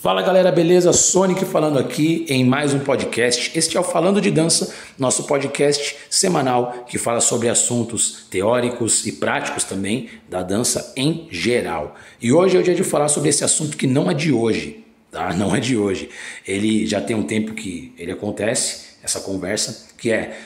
Fala galera, beleza? Sonic falando aqui em mais um podcast. Este é o Falando de Dança, nosso podcast semanal que fala sobre assuntos teóricos e práticos também da dança em geral. E hoje é o dia de falar sobre esse assunto que não é de hoje, tá? Não é de hoje. Ele já tem um tempo que ele acontece, essa conversa, que é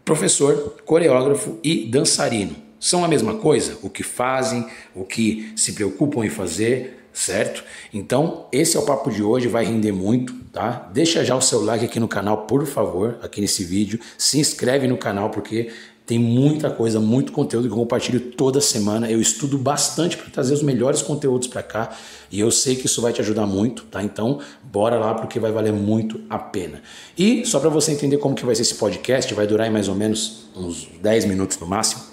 professor, coreógrafo e dançarino. São a mesma coisa? O que fazem, o que se preocupam em fazer, certo? Então, esse é o papo de hoje, vai render muito, tá? Deixa já o seu like aqui no canal, por favor, aqui nesse vídeo. Se inscreve no canal, porque tem muita coisa, muito conteúdo que eu compartilho toda semana. Eu estudo bastante para trazer os melhores conteúdos para cá e eu sei que isso vai te ajudar muito, tá? Então, bora lá, porque vai valer muito a pena. E só para você entender como que vai ser esse podcast, vai durar em mais ou menos uns 10 minutos no máximo.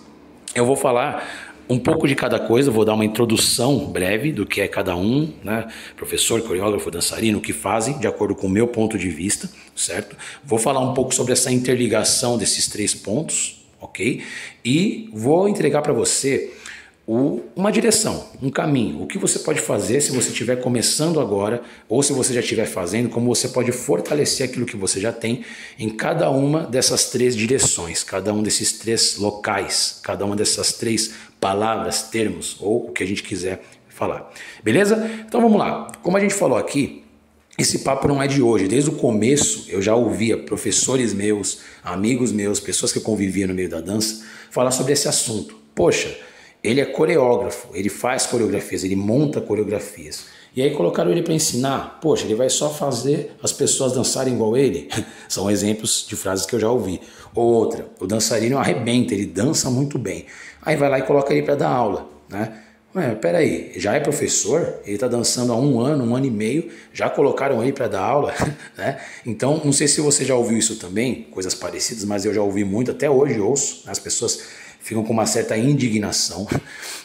Eu vou falar um pouco de cada coisa, vou dar uma introdução breve do que é cada um, né? Professor, coreógrafo, dançarino, o que fazem, de acordo com o meu ponto de vista, certo? Vou falar um pouco sobre essa interligação desses três pontos, ok? E vou entregar para você uma direção, um caminho, o que você pode fazer se você estiver começando agora ou se você já estiver fazendo, como você pode fortalecer aquilo que você já tem em cada uma dessas três direções, cada um desses três locais, cada uma dessas três palavras, termos ou o que a gente quiser falar. Beleza? Então vamos lá. Como a gente falou aqui, esse papo não é de hoje. Desde o começo eu já ouvia professores meus, amigos meus, pessoas que eu convivia no meio da dança, falar sobre esse assunto. Poxa, ele é coreógrafo, ele faz coreografias, ele monta coreografias. E aí colocaram ele para ensinar. Poxa, ele vai só fazer as pessoas dançarem igual ele? São exemplos de frases que eu já ouvi. Outra, o dançarino arrebenta, ele dança muito bem. Aí vai lá e coloca ele para dar aula, né? Ué, peraí, já é professor? Ele está dançando há um ano e meio, já colocaram ele para dar aula, né? Então, não sei se você já ouviu isso também, coisas parecidas, mas eu já ouvi muito, até hoje ouço, né? As pessoas ficam com uma certa indignação,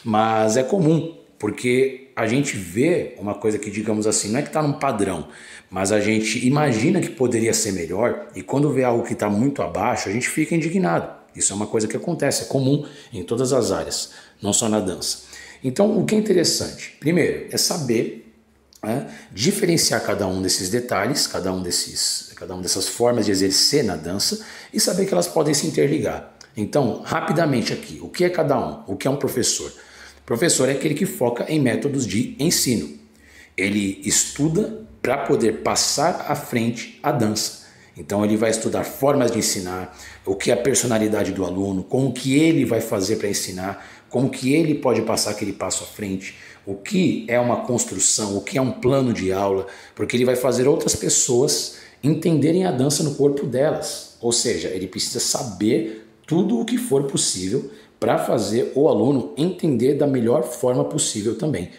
mas é comum, porque a gente vê uma coisa que, digamos assim, não é que está num padrão, mas a gente imagina que poderia ser melhor e quando vê algo que está muito abaixo, a gente fica indignado. Isso é uma coisa que acontece, é comum em todas as áreas, não só na dança. Então, o que é interessante? Primeiro, é saber, né, diferenciar cada um desses detalhes, cada uma dessas formas de exercer na dança e saber que elas podem se interligar. Então, rapidamente aqui, o que é cada um? O que é um professor? Professor é aquele que foca em métodos de ensino. Ele estuda para poder passar à frente a dança. Então ele vai estudar formas de ensinar, o que é a personalidade do aluno, como que ele vai fazer para ensinar, como que ele pode passar aquele passo à frente, o que é uma construção, o que é um plano de aula, porque ele vai fazer outras pessoas entenderem a dança no corpo delas. Ou seja, ele precisa saber tudo o que for possível para fazer o aluno entender da melhor forma possível também.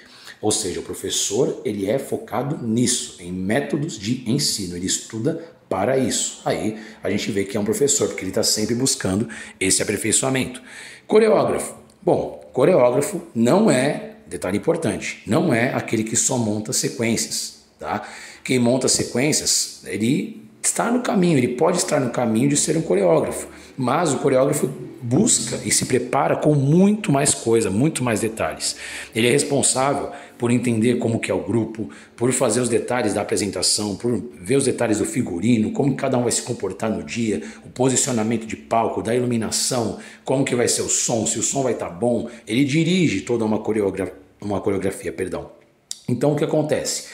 Ou seja, o professor ele é focado nisso, em métodos de ensino, ele estuda para isso. Aí a gente vê que é um professor, porque ele está sempre buscando esse aperfeiçoamento. Coreógrafo. Bom, coreógrafo não é, detalhe importante, não é aquele que só monta sequências, tá? Quem monta sequências, ele está no caminho, ele pode estar no caminho de ser um coreógrafo, mas o coreógrafo busca e se prepara com muito mais coisa, muito mais detalhes. Ele é responsável por entender como que é o grupo, por fazer os detalhes da apresentação, por ver os detalhes do figurino, como cada um vai se comportar no dia, o posicionamento de palco, da iluminação, como que vai ser o som, se o som vai estar bom. Ele dirige toda uma coreografia, perdão. Então o que acontece?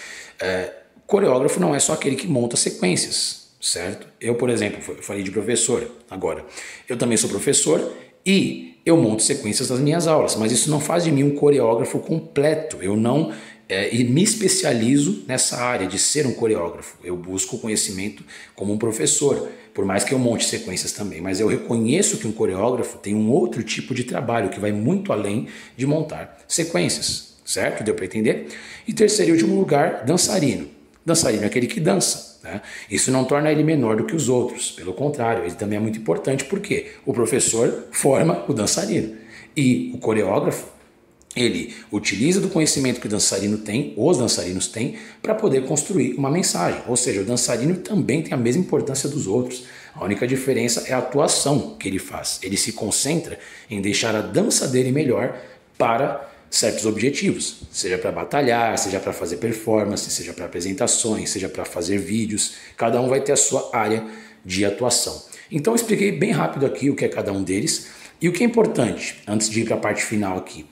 Coreógrafo não é só aquele que monta sequências, certo? Eu, por exemplo, falei de professor agora. Eu também sou professor e eu monto sequências das minhas aulas, mas isso não faz de mim um coreógrafo completo. Eu não me especializo nessa área de ser um coreógrafo. Eu busco conhecimento como um professor, por mais que eu monte sequências também. Mas eu reconheço que um coreógrafo tem um outro tipo de trabalho que vai muito além de montar sequências, certo? Deu para entender? E terceiro e último lugar, dançarino. Dançarino é aquele que dança, né? Isso não torna ele menor do que os outros, pelo contrário, ele também é muito importante porque o professor forma o dançarino e o coreógrafo, ele utiliza do conhecimento que o dançarino tem, os dançarinos têm, para poder construir uma mensagem, ou seja, o dançarino também tem a mesma importância dos outros, a única diferença é a atuação que ele faz, ele se concentra em deixar a dança dele melhor para certos objetivos, seja para batalhar, seja para fazer performance, seja para apresentações, seja para fazer vídeos. Cada um vai ter a sua área de atuação. Então eu expliquei bem rápido aqui o que é cada um deles. E o que é importante, antes de ir para a parte final aqui,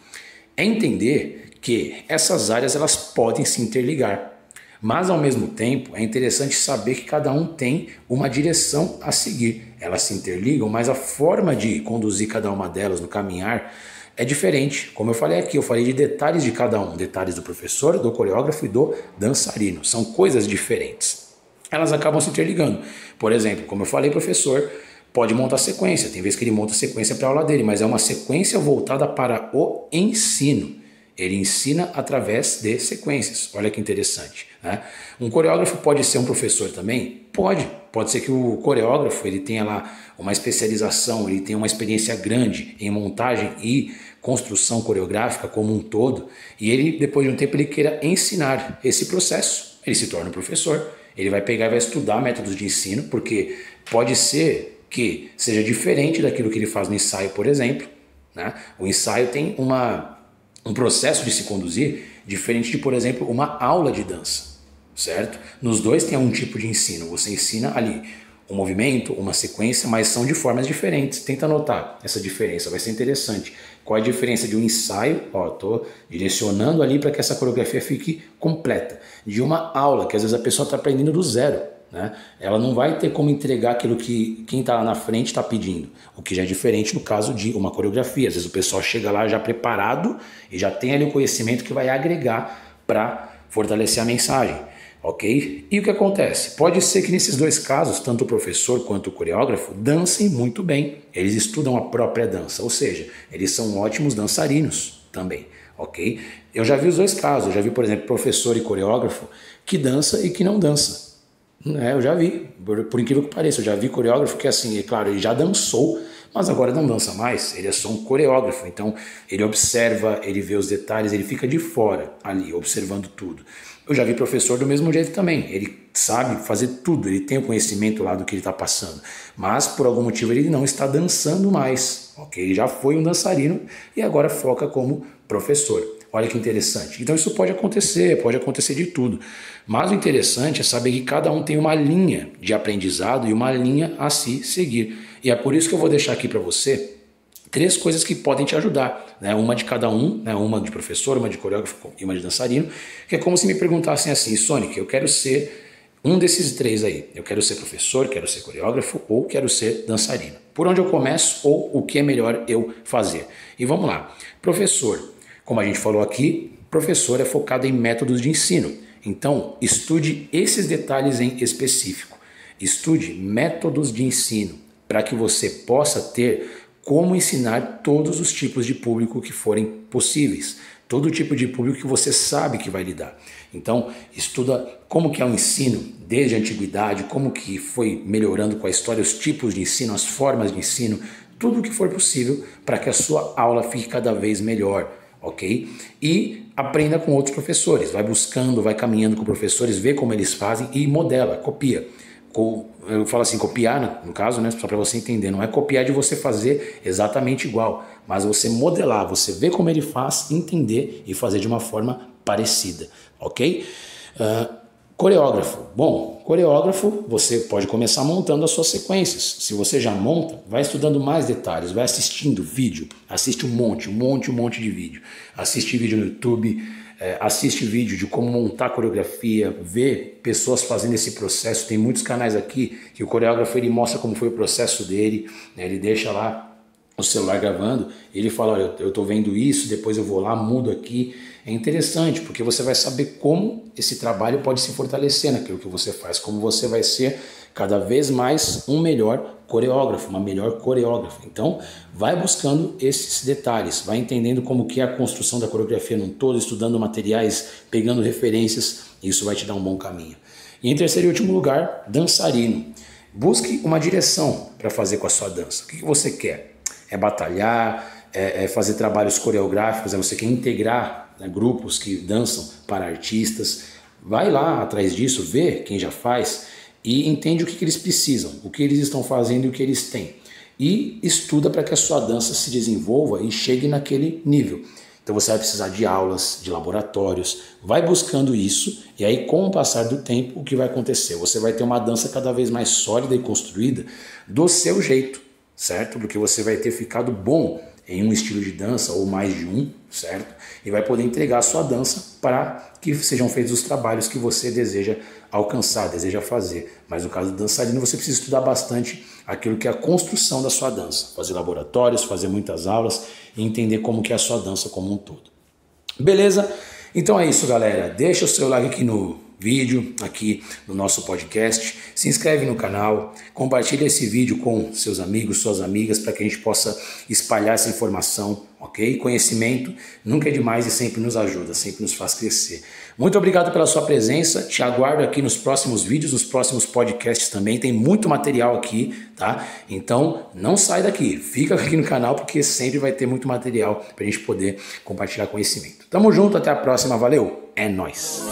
é entender que essas áreas elas podem se interligar. Mas, ao mesmo tempo, é interessante saber que cada um tem uma direção a seguir. Elas se interligam, mas a forma de conduzir cada uma delas no caminhar é diferente. Como eu falei aqui, eu falei de detalhes de cada um. Detalhes do professor, do coreógrafo e do dançarino. São coisas diferentes. Elas acabam se interligando. Por exemplo, como eu falei, professor pode montar sequência. Tem vezes que ele monta sequência para a aula dele, mas é uma sequência voltada para o ensino. Ele ensina através de sequências. Olha que interessante, né? Um coreógrafo pode ser um professor também? Pode ser que o coreógrafo ele tenha lá uma especialização, ele tenha uma experiência grande em montagem e construção coreográfica como um todo, e ele, depois de um tempo, ele queira ensinar esse processo. Ele se torna um professor, ele vai pegar e vai estudar métodos de ensino, porque pode ser que seja diferente daquilo que ele faz no ensaio, por exemplo, né? O ensaio tem um processo de se conduzir diferente de, por exemplo, uma aula de dança, certo? Nos dois tem um tipo de ensino, você ensina ali um movimento, uma sequência, mas são de formas diferentes. Tenta anotar essa diferença, vai ser interessante. Qual é a diferença de um ensaio, estou direcionando ali para que essa coreografia fique completa, de uma aula, que às vezes a pessoa está aprendendo do zero, né? Ela não vai ter como entregar aquilo que quem está lá na frente está pedindo, o que já é diferente no caso de uma coreografia. Às vezes o pessoal chega lá já preparado e já tem ali o conhecimento que vai agregar para fortalecer a mensagem, ok? E o que acontece? Pode ser que nesses dois casos, tanto o professor quanto o coreógrafo dancem muito bem, eles estudam a própria dança, ou seja, eles são ótimos dançarinos também, ok? Eu já vi os dois casos, eu já vi, por exemplo, professor e coreógrafo que dança e que não dança. Eu já vi, por incrível que pareça, eu já vi coreógrafo que assim, é claro, ele já dançou, mas agora não dança mais, ele é só um coreógrafo, então ele observa, ele vê os detalhes, ele fica de fora ali, observando tudo. Eu já vi professor do mesmo jeito também, ele sabe fazer tudo, ele tem o conhecimento lá do que ele está passando, mas por algum motivo ele não está dançando mais, ok? Ele já foi um dançarino e agora foca como professor. Olha que interessante. Então isso pode acontecer de tudo. Mas o interessante é saber que cada um tem uma linha de aprendizado e uma linha a se seguir. E é por isso que eu vou deixar aqui para você 3 coisas que podem te ajudar, né? Uma de cada um, né? Uma de professor, uma de coreógrafo e uma de dançarino, que é como se me perguntassem assim, Sonic, eu quero ser um desses 3 aí. Eu quero ser professor, quero ser coreógrafo ou quero ser dançarino. Por onde eu começo ou o que é melhor eu fazer? E vamos lá. Professor. Como a gente falou aqui, professor é focado em métodos de ensino. Então, estude esses detalhes em específico. Estude métodos de ensino para que você possa ter como ensinar todos os tipos de público que forem possíveis. Todo tipo de público que você sabe que vai lidar. Então, estuda como que é o ensino desde a antiguidade, como que foi melhorando com a história, os tipos de ensino, as formas de ensino, tudo o que for possível para que a sua aula fique cada vez melhor. Ok? E aprenda com outros professores, vai buscando, vai caminhando com professores, vê como eles fazem e modela, copia. Eu falo assim, copiar no caso, né, só para você entender, não é copiar de você fazer exatamente igual, mas você modelar, você ver como ele faz, entender e fazer de uma forma parecida, ok? Coreógrafo. Bom, coreógrafo, você pode começar montando as suas sequências. Se você já monta, vai estudando mais detalhes, vai assistindo vídeo, assiste um monte de vídeo. Assiste vídeo no YouTube, assiste vídeo de como montar coreografia, vê pessoas fazendo esse processo. Tem muitos canais aqui que o coreógrafo ele mostra como foi o processo dele, né? Ele deixa lá o celular gravando, ele fala, olha, eu estou vendo isso, depois eu vou lá, mudo aqui. É interessante, porque você vai saber como esse trabalho pode se fortalecer naquilo que você faz, como você vai ser cada vez mais um melhor coreógrafo, uma melhor coreógrafa. Então, vai buscando esses detalhes, vai entendendo como que é a construção da coreografia num todo, estudando materiais, pegando referências, isso vai te dar um bom caminho. E em terceiro e último lugar, dançarino. Busque uma direção para fazer com a sua dança. O que você quer? É batalhar, é fazer trabalhos coreográficos, você quer integrar, né, grupos que dançam para artistas. Vai lá atrás disso, vê quem já faz e entende o que eles precisam, o que eles estão fazendo e o que eles têm. E estuda para que a sua dança se desenvolva e chegue naquele nível. Então você vai precisar de aulas, de laboratórios, vai buscando isso e aí com o passar do tempo o que vai acontecer? Você vai ter uma dança cada vez mais sólida e construída do seu jeito, certo? Porque você vai ter ficado bom em um estilo de dança ou mais de um, certo? E vai poder entregar a sua dança para que sejam feitos os trabalhos que você deseja alcançar, deseja fazer. Mas no caso do dançarino você precisa estudar bastante aquilo que é a construção da sua dança, fazer laboratórios, fazer muitas aulas e entender como que é a sua dança como um todo. Beleza? Então é isso, galera. Deixa o seu like aqui no vídeo, aqui no nosso podcast. Se inscreve no canal, compartilha esse vídeo com seus amigos, suas amigas, para que a gente possa espalhar essa informação, ok? Conhecimento nunca é demais e sempre nos ajuda, sempre nos faz crescer. Muito obrigado pela sua presença, te aguardo aqui nos próximos vídeos, nos próximos podcasts também, tem muito material aqui, tá? Então não sai daqui, fica aqui no canal porque sempre vai ter muito material para a gente poder compartilhar conhecimento. Tamo junto, até a próxima, valeu, é nóis!